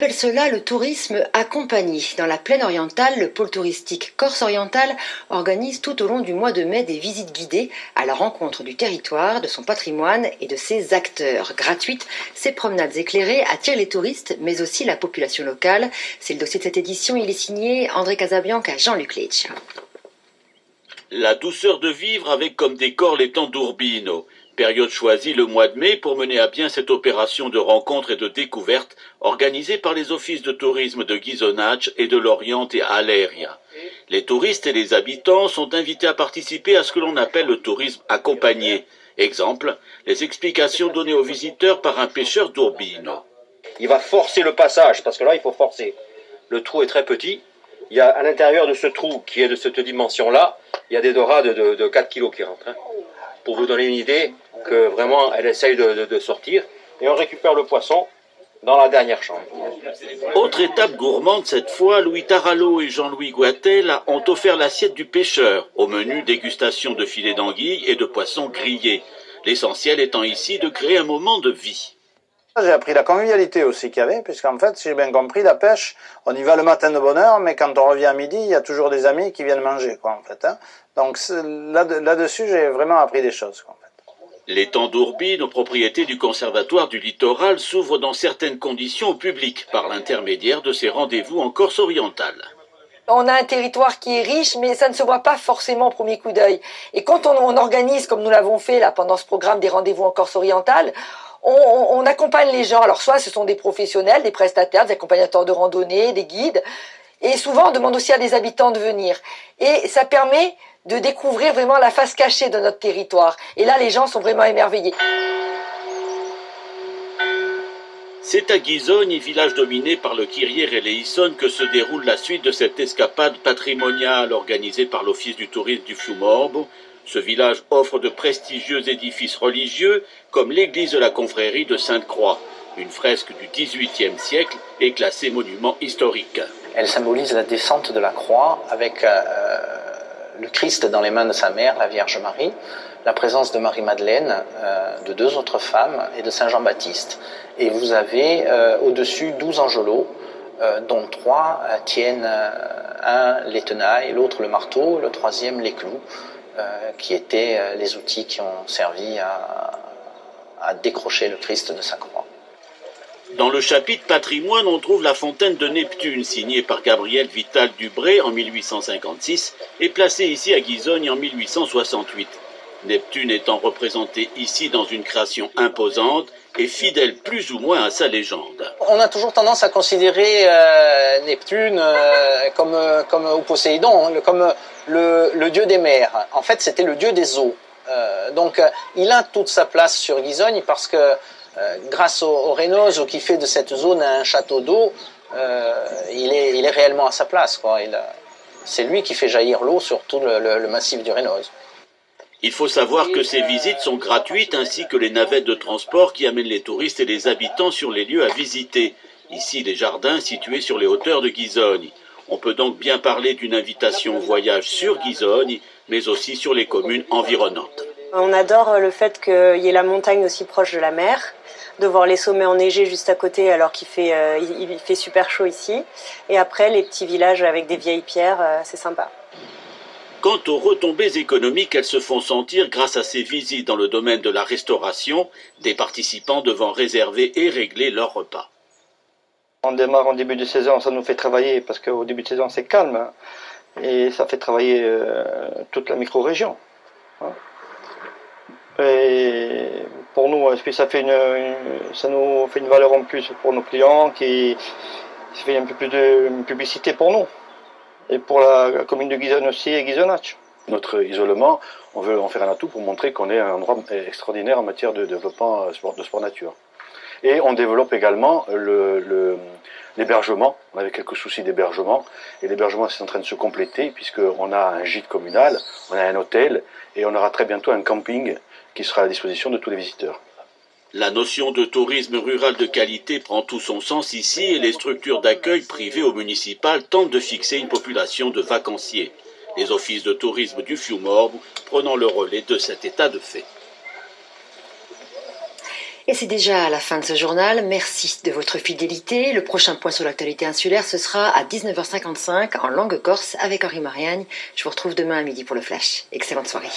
On appelle cela le tourisme accompagné. Dans la plaine orientale, le pôle touristique Corse orientale organise tout au long du mois de mai des visites guidées à la rencontre du territoire, de son patrimoine et de ses acteurs. Gratuites, ces promenades éclairées attirent les touristes, mais aussi la population locale. C'est le dossier de cette édition. Il est signé André Casabianca, Jean-Luc Leitch. La douceur de vivre avec comme décor l'étang d'Urbino. Période choisie le mois de mai pour mener à bien cette opération de rencontre et de découverte organisée par les offices de tourisme de Ghisonaccia et de l'Orient et Aleria. Les touristes et les habitants sont invités à participer à ce que l'on appelle le tourisme accompagné. Exemple, les explications données aux visiteurs par un pêcheur d'Urbino. Il va forcer le passage, parce que là il faut forcer. Le trou est très petit. Il y a à l'intérieur de ce trou qui est de cette dimension-là, il y a des dorades de 4 kg qui rentrent. Pour vous donner une idée que vraiment elle essaye de sortir. Et on récupère le poisson dans la dernière chambre. Autre étape gourmande cette fois, Louis Tarallo et Jean-Louis Guatel ont offert l'assiette du pêcheur. Au menu, dégustation de filets d'anguille et de poissons grillés. L'essentiel étant ici de créer un moment de vie. J'ai appris la convivialité aussi qu'il y avait, puisqu'en fait, si j'ai bien compris, la pêche, on y va le matin de bonne heure, mais quand on revient à midi, il y a toujours des amis qui viennent manger, quoi, en fait. Donc là-dessus, j'ai vraiment appris des choses, quoi, en fait. L'étang d'Urbino, propriété du Conservatoire du Littoral, s'ouvre dans certaines conditions au public, par l'intermédiaire de ses rendez-vous en Corse orientale. On a un territoire qui est riche, mais ça ne se voit pas forcément au premier coup d'œil. Et quand on organise, comme nous l'avons fait là pendant ce programme des rendez-vous en Corse orientale, on accompagne les gens. Alors soit ce sont des professionnels, des prestataires, des accompagnateurs de randonnée, des guides. Et souvent on demande aussi à des habitants de venir. Et ça permet de découvrir vraiment la face cachée de notre territoire. Et là les gens sont vraiment émerveillés. C'est à Ghisogne, village dominé par le Kyrier et les Issonnes, que se déroule la suite de cette escapade patrimoniale organisée par l'Office du tourisme du Fiumorbo. Ce village offre de prestigieux édifices religieux, comme l'église de la confrérie de Sainte-Croix. Une fresque du XVIIIe siècle est classée monument historique. Elle symbolise la descente de la croix avec le Christ dans les mains de sa mère, la Vierge Marie, la présence de Marie-Madeleine, de deux autres femmes et de Saint Jean-Baptiste. Et vous avez au-dessus 12 angelots, dont 3 tiennent un les tenailles, l'autre le marteau, le troisième les clous, qui étaient les outils qui ont servi à décrocher le Christ de sa croix. Dans le chapitre patrimoine, on trouve la fontaine de Neptune, signée par Gabriel Vital Dubré en 1856 et placée ici à Ghisogne en 1868. Neptune étant représenté ici dans une création imposante et fidèle plus ou moins à sa légende. On a toujours tendance à considérer Neptune ou Poséidon, comme le dieu des mers. En fait, c'était le dieu des eaux. Donc, il a toute sa place sur Ghisogne parce que grâce au Renoso qui fait de cette zone un château d'eau, il est réellement à sa place, quoi. C'est lui qui fait jaillir l'eau sur tout le massif du Renoso. Il faut savoir que ces visites sont gratuites ainsi que les navettes de transport qui amènent les touristes et les habitants sur les lieux à visiter. Ici, les jardins situés sur les hauteurs de Ghisogne. On peut donc bien parler d'une invitation au voyage sur Ghisogne, mais aussi sur les communes environnantes. On adore le fait qu'il y ait la montagne aussi proche de la mer, de voir les sommets enneigés juste à côté alors qu'il fait super chaud ici. Et après, les petits villages avec des vieilles pierres, c'est sympa. Quant aux retombées économiques, elles se font sentir grâce à ces visites dans le domaine de la restauration, des participants devant réserver et régler leurs repas. On démarre en début de saison, ça nous fait travailler parce qu'au début de saison c'est calme et ça fait travailler toute la micro-région. Et pour nous, ça nous fait une valeur en plus pour nos clients, ça fait un peu plus de publicité pour nous. Et pour la commune de Ghisogne aussi et Ghisonaccia. Notre isolement, on veut en faire un atout pour montrer qu'on est un endroit extraordinaire en matière de développement de sport nature. Et on développe également l'hébergement. On avait quelques soucis d'hébergement. Et l'hébergement c'est en train de se compléter puisqu'on a un gîte communal, on a un hôtel et on aura très bientôt un camping qui sera à la disposition de tous les visiteurs. La notion de tourisme rural de qualité prend tout son sens ici et les structures d'accueil privées ou municipales tentent de fixer une population de vacanciers. Les offices de tourisme du Fiumorbo prenant le relais de cet état de fait. Et c'est déjà la fin de ce journal. Merci de votre fidélité. Le prochain point sur l'actualité insulaire, ce sera à 19h55 en langue corse avec Henri Mariagne. Je vous retrouve demain à midi pour le Flash. Excellente soirée.